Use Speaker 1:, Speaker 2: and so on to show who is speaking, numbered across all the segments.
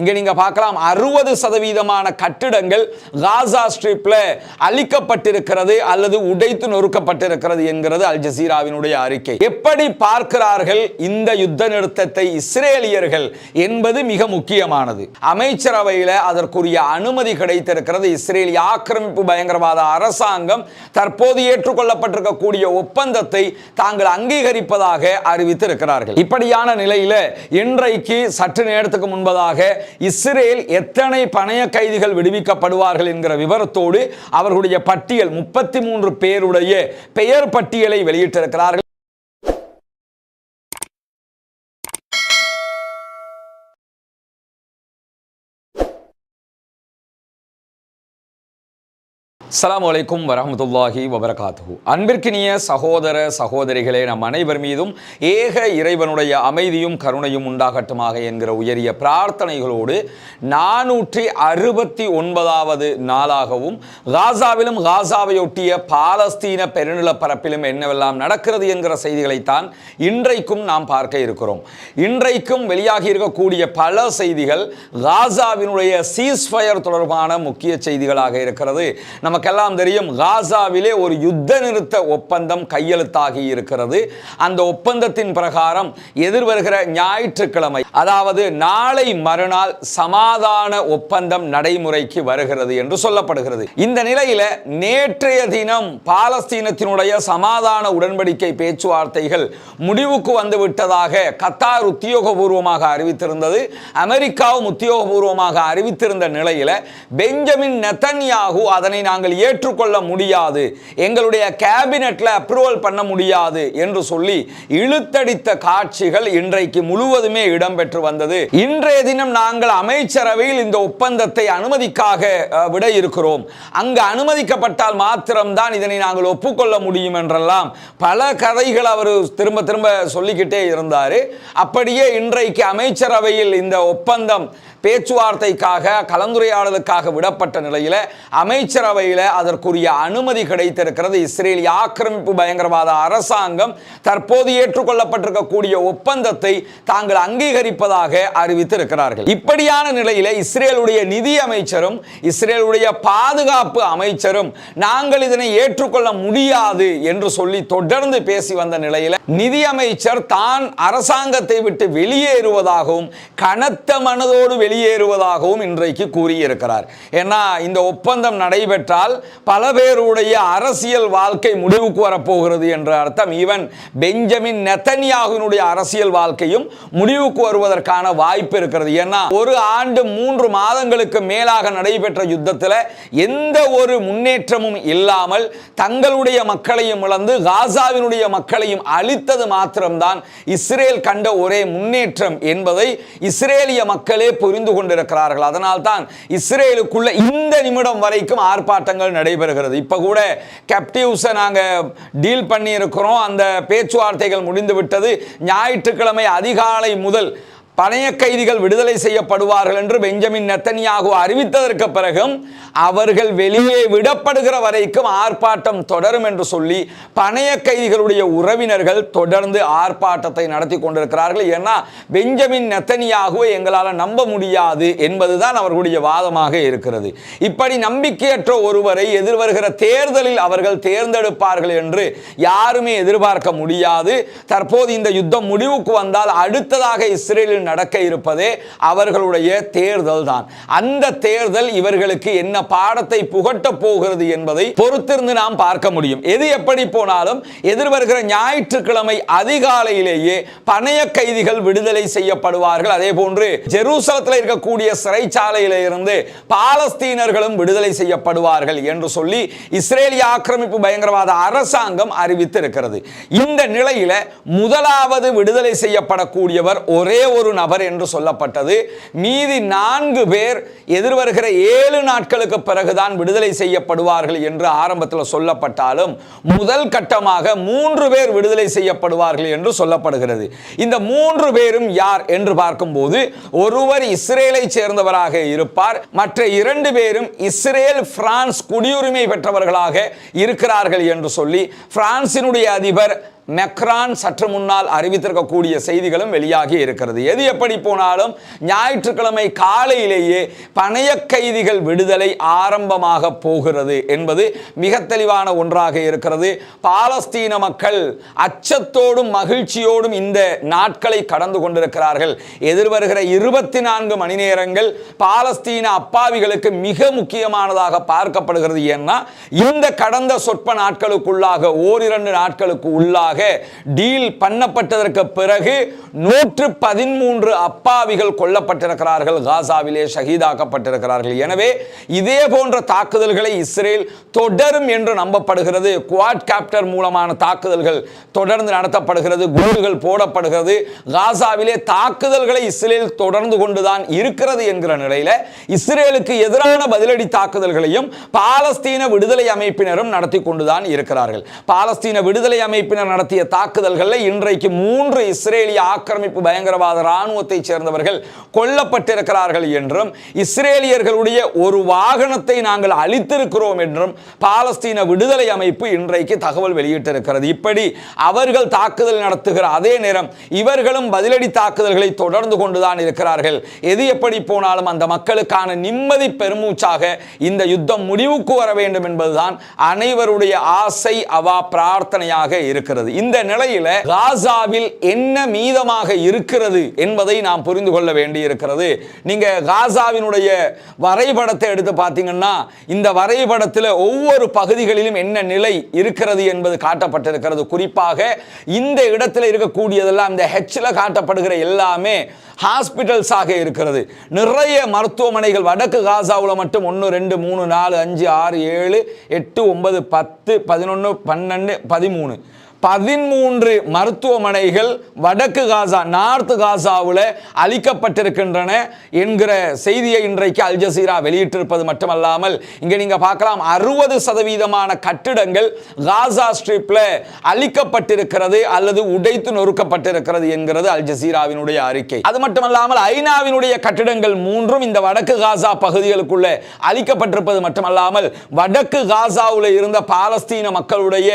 Speaker 1: இங்க நீங்க பார்க்கலாம் 60% கட்டிடங்கள் காசா ஸ்ட்ரிப்ல அழிக்கப்பட்டிருக்கிறது அல்லது உடைத்து நொறுக்கப்பட்டிருக்கிறது என்கிறது அல் ஜசீராவினுடைய அறிக்கை. எப்படி பார்க்கிறார்கள் இந்த யுத்த நிறுத்தத்தை இஸ்ரேலியர்கள் என்பது மிக முக்கியமானது. அமைச்சரவையில் அதற்குரிய அனுமதி கிடைத்திருக்கிறது. இஸ்ரேலிய ஆக்கிரமிப்பு பயங்கரவாத அரசாங்கம் தற்போது ஏற்றுக்கொள்ளப்பட்டிருக்கக்கூடிய ஒப்பந்தத்தை தாங்கள் அங்கீகரிப்பதாக அறிவித்திருக்கிறார்கள். இப்படியான நிலையில இன்றைக்கு சற்று நேரத்துக்கு முன்பதாக இஸ்ரேல் எத்தனை பணைய கைதிகள் விடுவிக்கப்படுவார்கள் என்கிற விவரத்தோடு அவர்களுடைய பட்டியல் 33 பேருடைய பெயர் பட்டியலை வெளியிட்டிருக்கிறார்கள். அஸ்ஸலாமு அலைக்கும் வரஹ்மத்துல்லாஹி வபரகாத்துஹு. அன்பிற்கினிய சகோதர சகோதரிகளே, நம் அனைவர் மீதும் ஏக இறைவனுடைய அமைதியும் கருணையும் உண்டாகட்டுமாக என்கிற உயரிய பிரார்த்தனைகளோடு 469வது நாளாகவும் காசாவிலும் காசாவையொட்டிய பாலஸ்தீன பெருநிலப்பரப்பிலும் என்னவெல்லாம் நடக்கிறது என்கிற செய்திகளைத்தான் இன்றைக்கும் நாம் பார்க்க இருக்கிறோம். இன்றைக்கும் வெளியாகி இருக்கக்கூடிய பல செய்திகள் காசாவினுடைய சீஸ்ஃபயர் தொடர்பான முக்கிய செய்திகளாக இருக்கிறது. நமக்கெல்லாம் தெரியும், காசாவிலே ஒரு யுத்த நிறுத்த ஒப்பந்தம் கையெழுத்தாகி இருக்கிறது. அந்த ஒப்பந்தத்தின் பிரகாரம் எதிர்வருகிற ஞாயிற்றுக்கிழமை, அதாவது நாளை மறுநாள் சமாதான ஒப்பந்தம் நடைமுறைக்கு வருகிறது என்று சொல்லப்படுகிறது. இந்த நிலையில நேற்றைய தினம் பாலஸ்தீனத்தினுடைய சமாதான உடன்படிக்கை பேச்சுவார்த்தைகள் முடிவுக்கு வந்துவிட்டதாக கத்தார் உத்தியோகபூர்வமாக அறிவித்திருந்தது. அமெரிக்காவும் உத்தியோகபூர்வமாக அறிவித்திருந்த நிலையில பெஞ்சமின் நெதன்யாகு அதனை நாங்கள் ஏற்றுக்கொள்ள முடியாது, எங்களுடைய கேபினெட்ல அப்ரூவல் பண்ண முடியாது என்று சொல்லி இழுத்தடித்த காட்சிகள் இன்றைக்கு முழுவதுமே இடம்பெற்று வந்தது. இன்றைய தினம் நாங்கள் அமைச்சரவையில் இந்த ஒப்பந்தத்தை அனுமதிக்காக விட இருக்கிறோம், அங்கு அனுமதிக்கப்பட்டால் மாத்திரம்தான் இதனை நாங்கள் ஒப்புக்கொள்ள முடியும் என்றெல்லாம் பல கதைகள் அவர் திரும்ப திரும்ப சொல்லிக்கிட்டே இருந்தார். அப்படியே இன்றைக்கு அமைச்சரவையில் இந்த ஒப்பந்தம் பேச்சுவார்த்தைக்காக கலந்துரையாடலுக்காக விடப்பட்ட நிலையில் அமைச்சரவையில் அதற்குரிய அனுமதி கிடைத்திருக்கிறது. இஸ்ரேலிய ஆக்கிரமிப்பு பயங்கரவாத அரசாங்கம் தற்போது ஏற்றுக்கொள்ளப்பட்டிருக்கக்கூடிய ஒப்பந்தத்தை தாங்கள் அங்கீகரிப்பதாக அறிவித்திருக்கிறார்கள். இப்படியான நிலையில் இஸ்ரேலுடைய நிதி அமைச்சரும் இஸ்ரேலுடைய பாதுகாப்பு அமைச்சரும் நாங்கள் இதனை ஏற்றுக்கொள்ள முடியாது என்று சொல்லி தொடர்ந்து பேசி வந்த நிலையில் நிதி அமைச்சர் தான் அரசாங்கத்தை விட்டு வெளியேறுவதாகவும் கனத்த மனதோடு வெளியேறுவதாகவும் இன்றைக்கு கூறியிருக்கிறார். ஏன்னா இந்த ஒப்பந்தம் நடைபெற்றால் பல பேருடைய அரசியல் வாழ்க்கை முடிவுக்கு வரப்போகிறது என்ற அர்த்தம். ஈவன் பெஞ்சமின் நெதன்யாகுவினுடைய அரசியல் வாழ்க்கையும் முடிவுக்கு வருவதற்கான வாய்ப்பு இருக்கிறது. ஏன்னா ஒரு ஆண்டு 3 மாதங்களுக்கு மேலாக நடைபெற்ற யுத்தத்தில் எந்த ஒரு முன்னேற்றமும் இல்லாமல் தங்களுடைய மக்களையும் இழந்து காசாவினுடைய மக்களையும் அழித்தது மாத்திரம்தான் இஸ்ரேல் கண்ட ஒரே முன்னேற்றம் என்பதை இஸ்ரேலிய மக்களே புரிந்து கொண்டிருக்கிறார்கள். அதனால் தான் இஸ்ரேலுக்குள்ள இந்த நிமிடம் வரைக்கும் ஆர்ப்பாட்டங்கள் நடைபெறுகிறது. இப்ப கூட கேப்டிவ்ஸை நாங்க டீல் பண்ணி இருக்கிறோம், அந்த பேச்சுவார்த்தைகள் முடிந்து விட்டது, ஞாயிற்றுக்கிழமை அதிகாலை முதல் பணைய கைதிகள் விடுதலை செய்யப்படுவார்கள் என்று பெஞ்சமின் நெதன்யாகு அறிவித்ததற்கு பிறகும் அவர்கள் வெளியே விடப்படுகிற வரைக்கும் ஆர்ப்பாட்டம் தொடரும் என்று சொல்லி பணைய கைதிகளுடைய உறவினர்கள் தொடர்ந்து ஆர்ப்பாட்டத்தை நடத்தி கொண்டிருக்கிறார்கள். ஏன்னா பெஞ்சமின் நெதன்யாகுவை எங்களால் நம்ப முடியாது என்பதுதான் அவர்களுடைய வாதமாக இருக்கிறது. இப்படி நம்பிக்கையற்ற ஒருவரை எதிர்வருகிற தேர்தலில் அவர்கள் தேர்ந்தெடுப்பார்கள் என்று யாருமே எதிர்பார்க்க முடியாது. தற்போது இந்த யுத்தம் முடிவுக்கு வந்தால் அடுத்ததாக இஸ்ரேலில் நடக்க இருப்பதே அவர்களுடைய தேர்தல் தான். அந்த தேர்தல் இவர்களுக்கு என்ன பாடத்தை புகட்ட போகிறது என்பதை பொறுத்திருந்து நாம் பார்க்க முடியும். எது எப்படி போனாலும் எதிர்வருகிற ஞாயிற்றுக்கிழமை அதிகாலையிலேயே பணைய கைதிகள் விடுதலை செய்யப்படுவார்கள். அதே போன்று ஜெருசலத்தில் இருக்கக்கூடிய சிறைச்சாலையில இருந்து பாலஸ்தீனர்களும் விடுதலை செய்யப்படுவார்கள் என்று சொல்லி இஸ்ரேலிய ஆக்கிரமிப்பு பயங்கரவாத அரசாங்கம் அறிவித்திருக்கிறது. இந்த நிலையில முதலாவது விடுதலை செய்யப்படக்கூடியவர் ஒரே ஒரு நபர் என்று சொல்லப்பட்டது. மீதி 4 பேர் எதிர்வருகிற 7 நாட்களுக்கு பிறகுதான் விடுதலை செய்யப்படுவார்கள் என்று ஆரம்பத்தில் சொல்லப்பட்டாலும் முதல் கட்டமாக 3 பேர் விடுதலை செய்யப்படுவார்கள் என்று சொல்லப்படுகிறது. இந்த 3 பேரும் யார் என்று பார்க்கும்போது ஒருவர் இஸ்ரேலை சேர்ந்தவராக இருப்பார், மற்ற 2 பேரும் இஸ்ரேல் பிரான்ஸ் குடியுரிமை பெற்றவர்களாக இருக்கிறார்கள் என்று சொல்லி பிரான்சினுடைய அதிபர் மெக்ரான் சற்று முன்னால் அறிவித்திருக்கக்கூடிய செய்திகளும் வெளியாகி இருக்கிறது. எது எப்படி போனாலும் ஞாயிற்றுக்கிழமை காலையிலேயே பணைய கைதிகள் விடுதலை ஆரம்பமாக போகிறது என்பது மிக தெளிவான ஒன்றாக இருக்கிறது. பாலஸ்தீன மக்கள் அச்சத்தோடும் மகிழ்ச்சியோடும் இந்த நாட்களை கடந்து கொண்டிருக்கிறார்கள். எதிர்வருகிற 24 மணி நேரங்கள் பாலஸ்தீன அப்பாவிகளுக்கு மிக முக்கியமானதாக பார்க்கப்படுகிறது. ஏன்னா இந்த கடந்த சொற்ப நாட்களுக்குள்ளாக ஓரிரண்டு நாட்களுக்கு உள்ளாக டீல் பண்ணப்பட்டதற்கு பிறகு 113 அப்பாவிகள் கொல்லப்பட்டிருக்கிறார்கள், காசாவிலே ஷஹீதாக்கப்பட்டிருக்கிறார்கள். எனவே இதே போன்ற தாக்குதல்களை இஸ்ரேல் தொடரும் என்று நம்பப்படுகிறது. குவாட் காப்டர் மூலமான தாக்குதல்கள் தொடர்ந்து நடத்தப்படுகிறது, குண்டுகள் போடப்படுகிறது. காசாவிலே தாக்குதல்களை இஸ்ரேல் தொடர்ந்து கொண்டுதான் இருக்கிறது என்கிற நிலையில இஸ்ரேலுக்கு எதிரான பதிலடி தாக்குதல்களையும் பாலஸ்தீன விடுதலை அமைப்பினரும் நடத்தி கொண்டுதான் இருக்கிறார்கள். பாலஸ்தீன விடுதலை அமைப்பினர் நடத்திய தாக்குதல்களில் இன்றைக்கு 3 இஸ்ரேலிய ஆக்கிரமிப்பு பயங்கரவாத இராணுவத்தை சேர்ந்தவர்கள் கொல்லப்பட்டிருக்கிறார்கள் என்றும், இஸ்ரேலியர்களுடைய ஒரு வாகனத்தை நாங்கள் அழித்திருக்கிறோம் என்றும் பாலஸ்தீன விடுதலை அமைப்பு இன்றைக்கு தகவல் வெளியிட்டிருக்கிறது. இப்படி அவர்கள் தாக்குதல் நடத்துகிற அதே நேரம் இவர்களும் பதிலடி தாக்குதல்களை தொடர்ந்து கொண்டுதான் இருக்கிறார்கள். எது எப்படி போனாலும் அந்த மக்களுக்கான நிம்மதி பெருமூச்சாக இந்த யுத்தம் முடிவுக்கு வர வேண்டும் என்பதுதான் அனைவருடைய ஆசை, அவா பிரார்த்தனையாக இருக்கிறது. இந்த நிலையில காசாவில் என்ன மீதமாக இருக்கிறது என்பதை நாம் புரிந்து கொள்ள வேண்டி இருக்கிறது. நீங்க காசாவினுடைய வரைபடத்தை எடுத்து பார்த்தீங்கன்னா இந்த வரைபடத்தில் ஒவ்வொரு பகுதிகளிலும் என்ன நிலை இருக்கிறது என்பது காட்டப்பட்டிருக்கிறது. குறிப்பாக இந்த இடத்தில் இருக்கக்கூடியதெல்லாம் இந்த ஹெச்ல காட்டப்படுகிற எல்லாமே ஹாஸ்பிட்டல்ஸாக இருக்கிறது. நிறைய மருத்துவமனைகள் வடக்கு காசாவில் மட்டும் 1 2 3 4 5 6 7 8 9 10 11 12 13 13 மருத்துவமனைகள் வடக்கு காசா, நார்த் காசாவில் அளிக்கப்பட்டிருக்கின்றன என்கிற செய்தியை இன்றைக்கு அல் ஜசீரா வெளியிட்டிருப்பது மட்டுமல்லாமல் இங்கே நீங்க பார்க்கலாம் 60% கட்டிடங்கள் காசா ஸ்ட்ரிப்ல அளிக்கப்பட்டிருக்கிறது அல்லது உடைத்து நொறுக்கப்பட்டிருக்கிறது என்கிறது அல் ஜசீராவினுடைய அறிக்கை. அது மட்டுமல்லாமல் ஐநாவினுடைய கட்டிடங்கள் 3 இந்த வடக்கு காசா பகுதிகளுக்குள்ள அளிக்கப்பட்டிருப்பது மட்டுமல்லாமல் வடக்கு காசாவில் இருந்த பாலஸ்தீன மக்களுடைய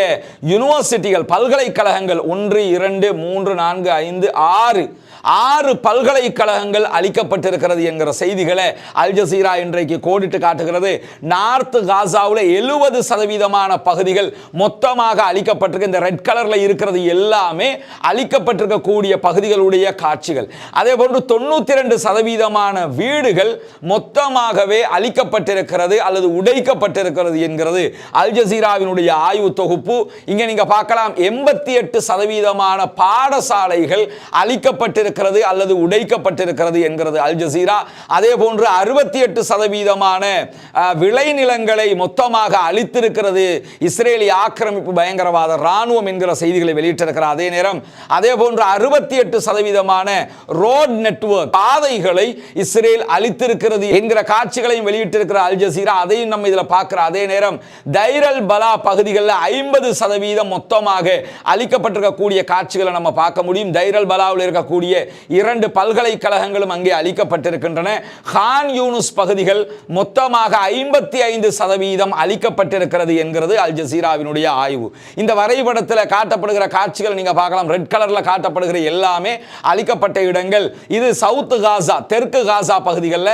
Speaker 1: யூனிவர்சிட்டிகள், பல்கலைக்கழகங்கள் 1 2 3 4 5 6 பல்கலைக்கழகங்கள் அளிக்கப்பட்டிருக்கிறது என்கிற செய்திகளை அல் ஜசீரா இன்றைக்கு கோடிட்டு காட்டுகிறது. நார்த் காசாவில் 70% பகுதிகள் மொத்தமாக அளிக்கப்பட்டிருக்கு. இந்த ரெட் கலர்ல இருக்கிறது எல்லாமே அளிக்கப்பட்டிருக்கக்கூடிய பகுதிகளுடைய காட்சிகள். அதே போன்று 92% வீடுகள் மொத்தமாகவே அளிக்கப்பட்டிருக்கிறது அல்லது உடைக்கப்பட்டிருக்கிறது என்கிறது அல் ஜசீராவினுடைய ஆய்வு தொகுப்பு. இங்க நீங்க பார்க்கலாம் 88% பாடசாலைகள் அளிக்கப்பட்டிருக்கிறது அல்லது உடைக்கப்பட்டிருக்கிறது என்கிறது அல் ஜசீரா. அதே போன்று 68% விளைநிலங்களை மொத்தமாக அழித்திருக்கிறது இஸ்ரேலிய ஆக்கிரமிப்பு பயங்கரவாத இராணுவம் என்கிற செய்திகளை வெளியிட்டிருக்கிறார். அதே நேரம் அதே போன்று 68% ரோட் நெட்வொர்க், பாதைகளை இஸ்ரேல் அழித்திருக்கிறது என்கிற காட்சிகளையும் வெளியிட்டிருக்கிற அல் ஜசீரா. அதையும் நம்ம இதில் பார்க்கிற அதே நேரம் தைர் அல் பலா பகுதிகளில் 50% மொத்தமாக அளிக்கப்பட்டிருக்கக்கூடிய காட்சிகளை நம்ம பார்க்க முடியும். தைர் அல் பலாவில் இருக்கக்கூடிய 2 பல்கலைக்கழகங்களும் அங்கே அளிக்கப்பட்டிருக்கின்றன. கான் யூனுஸ் பகுதிகள் மொத்தமாக 55% அளிக்கப்பட்டிருக்கிறது என்கிறது அல் ஜசீராவினுடைய ஆய்வு. இந்த வரைபடத்தில் காட்டப்படுகிற காட்சிகள் நீங்க பார்க்கலாம். ரெட் கலர்ல காட்டப்படுகிற எல்லாமே அளிக்கப்பட்ட இடங்கள். இது சவுத் காசா, தெற்கு காசா பகுதிகளில்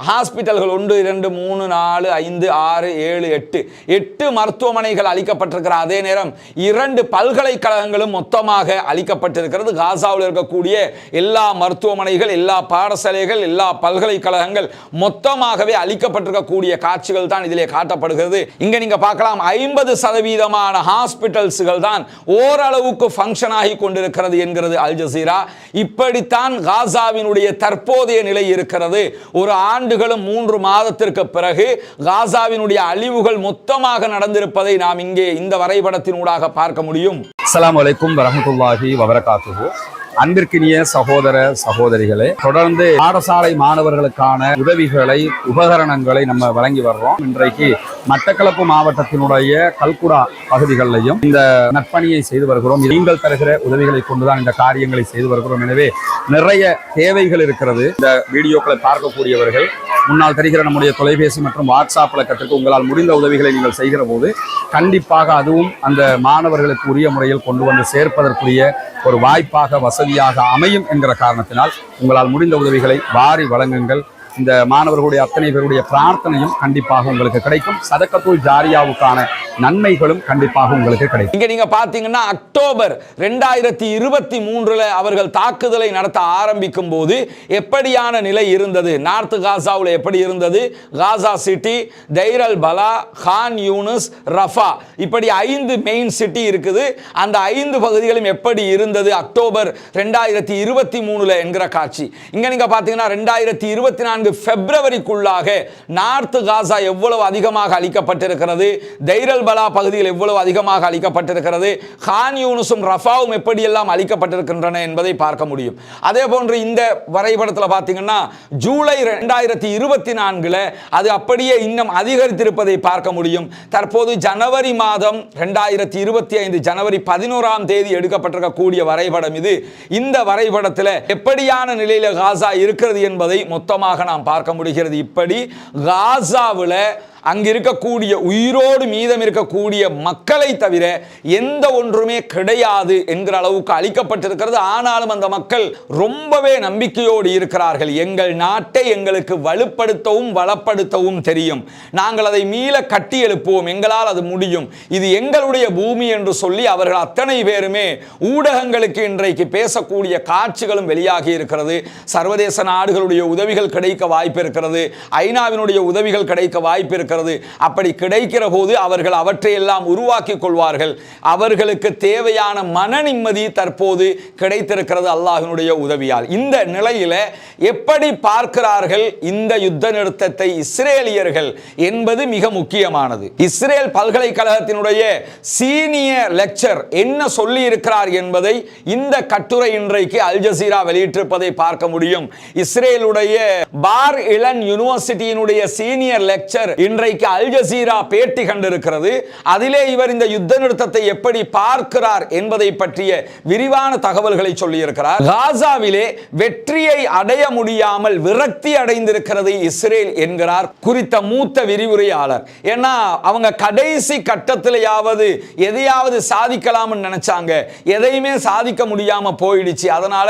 Speaker 1: ஹாஸ்பிட்டல்கள் 1 2 3 4 5 6 7 8 மருத்துவமனைகள் அளிக்கப்பட்டிருக்கிற அதே நேரம் 2 பல்கலைக்கழகங்களும் மொத்தமாக அளிக்கப்பட்டிருக்கிறது. காசாவில் இருக்கக்கூடிய எல்லா மருத்துவமனைகள், எல்லா பாடசாலைகள், எல்லா பல்கலைக்கழகங்கள் மொத்தமாகவே அளிக்கப்பட்டிருக்கக்கூடிய காட்சிகள் தான் இதிலே காட்டப்படுகிறது. இங்க நீங்க பார்க்கலாம் 50% ஹாஸ்பிட்டல்ஸ்கள் தான் ஓரளவுக்கு ஃபங்க்ஷன் ஆகி கொண்டிருக்கிறது என்கிறது அல் ஜசீரா. இப்படித்தான் காசாவினுடைய தற்போதைய நிலை இருக்கிறது. ஒரு ஆண்டுகளும் 3 மாதத்திற்கு பிறகு காசாவினுடைய அழிவுகள் மொத்தமாக நடந்திருப்பதை நாம் இங்கே இந்த வரைபடத்தினூடாக பார்க்க முடியும்.
Speaker 2: அஸ்ஸலாமு அலைக்கும் வரஹ்மத்துல்லாஹி வபரகாத்துஹு. அன்பிற்கினிய சகோதர சகோதரிகளே, தொடர்ந்து பாடசாலை மாணவர்களுக்கான உதவிகளை, உபகரணங்களை நம்ம வழங்கி வர்றோம். இன்றைக்கு மட்டக்களப்பு மாவட்டத்தினுடைய கல்குடா பகுதிகளிலையும் இந்த நற்பணியை செய்து வருகிறோம். நீங்கள் தருகிற உதவிகளை கொண்டுதான் இந்த காரியங்களை செய்து வருகிறோம். எனவே நிறைய தேவைகள் இருக்கிறது. இந்த வீடியோக்களை பார்க்கக்கூடியவர்கள் முன்னால் தெரிகிற நம்முடைய தொலைபேசி மற்றும் வாட்ஸ்அப் இலக்கத்திற்கு உங்களால் முடிந்த உதவிகளை நீங்கள் செய்கிற போது கண்டிப்பாக அதுவும் அந்த மாணவர்களுக்கு உரிய முறையில் கொண்டு வந்து சேர்ப்பதற்குரிய ஒரு வாய்ப்பாக வசதியாக அமையும் என்கிற காரணத்தினால் உங்களால் முடிந்த உதவிகளை வாரி வழங்குங்கள். இந்த மாணவர்களுடைய அத்தனை பேருடைய பிரார்த்தனையும் கண்டிப்பாக உங்களுக்கு கிடைக்கும். சதக்கத்துல் ஜாரியாவுக்கான நன்மைகளும் கண்டிப்பாக உங்களுக்கு கிடைக்கும்.
Speaker 1: இங்க நீங்க பாத்தீங்கன்னா அக்டோபர் 2023 அவர்கள் தாக்குதலை நடத்த ஆரம்பிக்கும் போது எப்படியான நிலை இருந்தது, நார்த் காசாவில் எப்படி இருந்தது, காசா சிட்டி, தைர் அல் பலா, கான் யூனிஸ், ரஃபா, இப்படி 5 மெயின் சிட்டி இருக்குது. அந்த 5 பகுதிகளும் எப்படி இருந்தது அக்டோபர் 2023 என்கிற காட்சி. இங்க நீங்க பாத்தீங்கன்னா 2024 பிப்ரவரிக்குள்ளாக நார்த் காசா எவ்வளவு அதிகமாக அளிக்கப்பட்டிருக்கிறது, தைர் அல் பலா பகுதியில் எவ்வளவு அதிகமாக அளிக்கப்பட்டிருக்கிறது, கான் யூனிஸும் ரஃபாவும் எப்படியெல்லாம் அளிக்கப்பட்டிருக்கின்றன என்பதை பார்க்க முடியும். அதே போன்று இந்த வரைபடத்தில் பார்த்தீங்கன்னா ஜூலை 2024 அது அப்படியே இன்னும் அதிகரித்திருப்பதை பார்க்க முடியும். தற்போது ஜனவரி மாதம் 2025 ஜனவரி 11ஆம் தேதி எடுக்கப்பட்டிருக்கக்கூடிய வரைபடம் இது. இந்த வரைபடத்தில் எப்படியான நிலையில் காசா இருக்கிறது என்பதை மொத்தமாக நாம் பார்க்க முடிகிறது. இப்படி காசாவில் அங்கு இருக்கக்கூடிய உயிரோடு மீதம் இருக்கக்கூடிய மக்களை தவிர எந்த ஒன்றுமே கிடையாது என்கிற அளவுக்கு அளிக்கப்பட்டிருக்கிறது. ஆனாலும் அந்த மக்கள் ரொம்பவே நம்பிக்கையோடு இருக்கிறார்கள். எங்கள் நாட்டை எங்களுக்கு வலுப்படுத்தவும் வளப்படுத்தவும் தெரியும், நாங்கள் அதை மீள கட்டி எழுப்புவோம், எங்களால் அது முடியும், இது எங்களுடைய பூமி என்று சொல்லி அவர்கள் அத்தனை பேருமே ஊடகங்களுக்கு இன்றைக்கு பேசக்கூடிய காட்சிகளும் வெளியாகி இருக்கிறது. சர்வதேச நாடுகளுடைய உதவிகள் கிடைக்க வாய்ப்பு இருக்கிறது, ஐநாவினுடைய உதவிகள் கிடைக்க வாய்ப்பு இருக்கிறது. அப்படி கிடைக்கிற போது அவர்கள் அவற்றையெல்லாம் உருவாக்கி கொள்வார்கள். அவர்களுக்கு தேவையான மன நிம்மதி தற்போது கிடைத்திருக்கிறது அல்லாஹ்வினுடைய உதவியால். இந்த நிலையில எப்படி பார்க்கிறார்கள் இந்த யுத்த நிறுத்தத்தை இஸ்ரேலியர்கள் என்பது மிக முக்கியமானது. இஸ்ரேல் பல்கலைக்கழகத்தினுடைய சீனியர் லெக்சர் என்ன சொல்லி இருக்கிறார் என்பதை இந்த கட்டுரை இன்றைக்கு அல் ஜசீரா வெளியிட்டிருப்பதை பார்க்க முடியும். இஸ்ரேலுடைய பார் இலன் யூனிவர்சிட்டியினுடைய சீனியர் லெக்சர் இன்றைக்கு அல் ஜசீரா பேட்டி கண்டிருக்கிறது. அதிலே இவர் இந்த யுத்த நிறுத்தத்தை எப்படி பார்க்கிறார் என்பதை பற்றிய விரிவான தகவல்களை சொல்லியிருக்கிறார். காசாவிலே வெற்றியை அடைய முடியாமல் விரக்தி அடைந்திருக்கிறது இஸ்ரேல் என்கிறார் குறித்த மூத்த விரிவுரையாளர். ஏன்னா அவங்க கடைசி கட்டத்திலேயாவது எதையாவது சாதிக்கலாம்னு நினைச்சாங்க, எதையுமே சாதிக்க முடியாம போயிடுச்சு. அதனால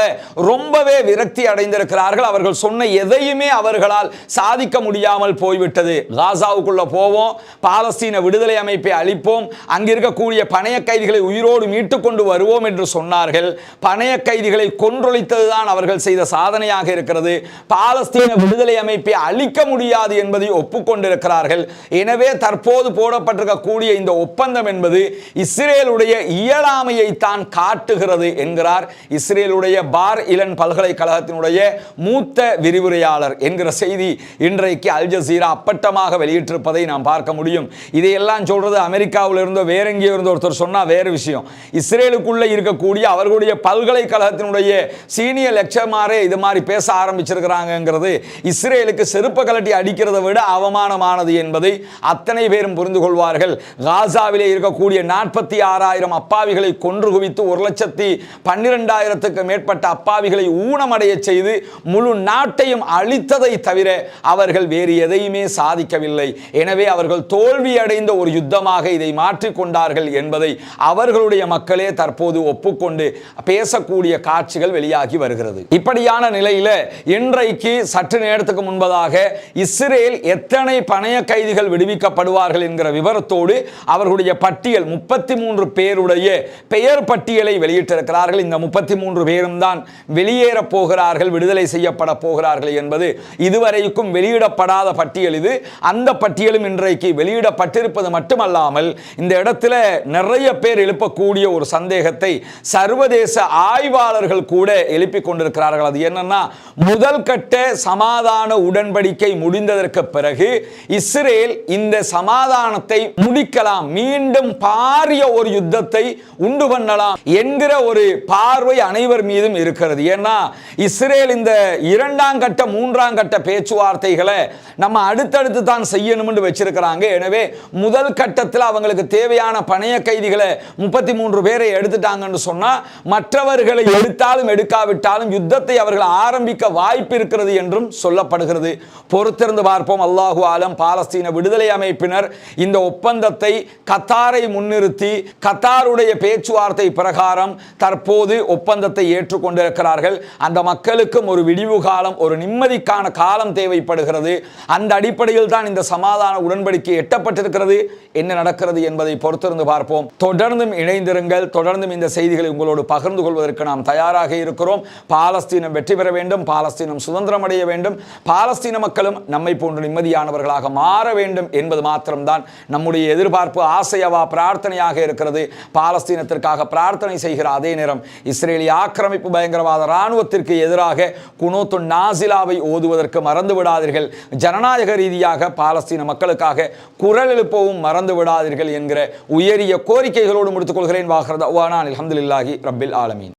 Speaker 1: ரொம்பவே விரக்தி அடைந்திருக்கிறார்கள். அவர்கள் சொன்ன எதையுமே அவர்களால் சாதிக்க முடியாமல் போய்விட்டது. காசாவுக்குள்ள போவோம், பாலஸ்தீன விடுதலை அமைப்பை அளிப்போம், அங்கு இருக்கக்கூடிய பணைய கைதிகளை உயிரோடு மீட்டுக் கொண்டு வருவோம் என்று சொன்னார்கள். பணைய கைதிகளை கொன்றொழித்ததுதான் அவர்கள் செய்த சாதனையாக இருக்கிறது. பாலஸ்தீன விடுதலை அமைப்பை அளிக்க முடியாது என்பதை ஒப்புக்கொண்டிருக்கிறார்கள். எனவே தற்போது போடப்பட்டிருக்கக்கூடிய இந்த ஒப்பந்தம் என்பது இஸ்ரேலுடைய இயலாமையை தான் காட்டுகிறது என்கிறார் இஸ்ரேலுடைய பார் இலன் பல்கலைக்கழகத்தினுடைய மூத்த விரிவுரையாளர் என்கிற செய்தி இன்றைக்கு அல் ஜசீரா அப்பட்டமாக வெளியிட்டிருப்பதை நாம் பார்க்க முடியும். இதையெல்லாம் சொல்றது அமெரிக்காவில் இருந்தோ வேற எங்கேயோ இருந்தோ ஒருத்தர் சொன்னா வேறு விஷயம். இஸ்ரேலுக்குள்ள இருக்கக்கூடிய அவர்களுடைய பல்கலைக்கழகத்தினுடைய சீனியர் லெக்சர்மாரே இது மாதிரி பேச ஆரம்பிச்சிருக்கிறாங்கிறது இஸ்ரேலுக்கு செருப்பு கலட்டி அடிக்கிறதை விட அவமானமானது என்பதை அத்தனை பேரும் புரிந்து கொள்வார்கள். காசாவிலே இருக்கக்கூடிய 46,000 அப்பாவிகளை கொன்று குவித்து 1,12,000 மேற்பட்ட அப்பாவிகளை ஊனமடைய செய்து முழு நாட்டையும் அழித்ததை தவிர அவர்கள் வேறு எதையுமே சாதிக்கவில்லை. எனவே அவர்கள் தோல்வி அடைந்த ஒரு யுத்தமாக இதை மாற்றிக்கொண்டார்கள் என்பதை அவர்களுடைய மக்களே தற்போது ஒப்புக்கொண்டு பேசக்கூடிய காட்சிகள் வெளியாகி வருகிறது. இப்படியான நிலையில இன்றைக்கு சற்று நேரத்துக்கு முன்பதாக இஸ்ரேல் எத்தனை பணைய கைதிகள் விடுவிக்கப்படுவார்கள் என்கிற விவரத்தோடு அவர்களுடைய பட்டியல் 33 பேருடைய பெயர் பட்டியலை வெளியிட்டிருக்கிறார்கள். இந்த 33 பேரும் தான் வெளியேற போகிறார்கள், விடுதலை செய்யப்பட போகிறார்கள் என்பது இதுவரைக்கும் வெளியிடப்படாத பட்டியல் இது. அந்த பட்டியலும் இன்றைக்கு வெளியிடப்பட்டிருப்பது மட்டுமல்லாமல் இந்த இடத்துல நிறைய பேர் எழுப்பக்கூடிய ஒரு சந்தேகத்தை சர்வதேச ஆய்வாளர்கள் கூட எழுப்பிக் கொண்டிருக்கிறார்கள். அது என்னன்னா, முதல் கட்ட சமாதான உடன்படிக்கை முடிந்ததற்கு பிறகு இஸ்ரேல் இந்த சமாதானத்தை முடிக்கலாம், மீண்டும் பாரிய ஒரு யுத்தத்தை உண்டு பண்ணலாம் என்கிற ஒரு பார்வை அனைவர் மீதும் இருக்கிறது. ஏன்னா இஸ்ரேல் இந்த 2ஆம் கட்ட 3ஆம் கட்ட பேச்சுவார்த்தைகளை நம்ம அடுத்தடுத்து தான் செய்யணும் செய்யணும்னு வச்சிருக்கிறாங்க. எனவே முதல் கட்டத்தில் அவங்களுக்கு தேவையான பணைய கைதிகளை 33 பேரை எடுத்துட்டாங்கன்னு சொன்னா மற்றவர்களை எடுத்தாலும் எடுக்காவிட்டாலும் யுத்தத்தை அவர்கள் ஆரம்பிக்க வாய்ப்பு இருக்கிறது என்றும் சொல்லப்படுகிறது. பொறுத்திருந்து பார்ப்போம். அல்லாஹு ஆலம். பாலஸ்தீன விடுதலை அமைப்பினர் இந்த ஒப்பந்தத்தை கத்தாரை முன்னிறுத்தி கத்தாருடைய பேச்சுவார்த்தை பிரகாரம் தற்போது ஒப்பந்தத்தை ஏற்றுக்கொண்டிருக்கிறார்கள். அந்த மக்களுக்கும் ஒரு விடிவு காலம், ஒரு நிம்மதிக்கான காலம் தேவைப்படுகிறது. அந்த அடிப்படையில் தான் இந்த சமாதான உடன்படிக்கை எட்டப்பட்டிருக்கிறது. என்ன நடக்கிறது என்பதை பொறுத்திருந்து பார்ப்போம். தொடர்ந்தும் இணைந்திருங்கள். தொடர்ந்தும் இந்த செய்திகளை உங்களோடு பகிர்ந்து கொள்வதற்கு நாம் தயாராக இருக்கிறோம். பாலஸ்தீனம் வெற்றி பெற வேண்டும், பாலஸ்தீனம் சுதந்திரம் அடைய வேண்டும், பாலஸ்தீன மக்களும் நம்மை போன்று நிம்மதியானவர்களாக மாற வேண்டும் என்பது மாத்திரம்தான் நம்முடைய எதிர்பார்ப்பு, ஆசையவா பிரார்த்தனையாக இருக்கிறது. பாலஸ்தீனத்திற்காக பிரார்த்தனை செய்கிற அதே நேரம் இஸ்ரேலிய ஆக்கிரமிப்பு பயங்கரவாத இராணுவத்திற்கு எதிராக குனூத்து நாசிலாவை ஓதுவதற்கு மறந்து விடாதீர்கள். ஜனநாயக ரீதியாக பாலஸ்தீன மக்களுக்காக குரல் எழுப்பவும் மறந்து விடாதீர்கள் என்கிற உயரிய கோரிக்கைகளோடு முடித்துக் கொள்கிறேன். வாஹர் தஅவானா அல்ஹம்துலில்லாஹி ரப்பில் ஆலமீன்.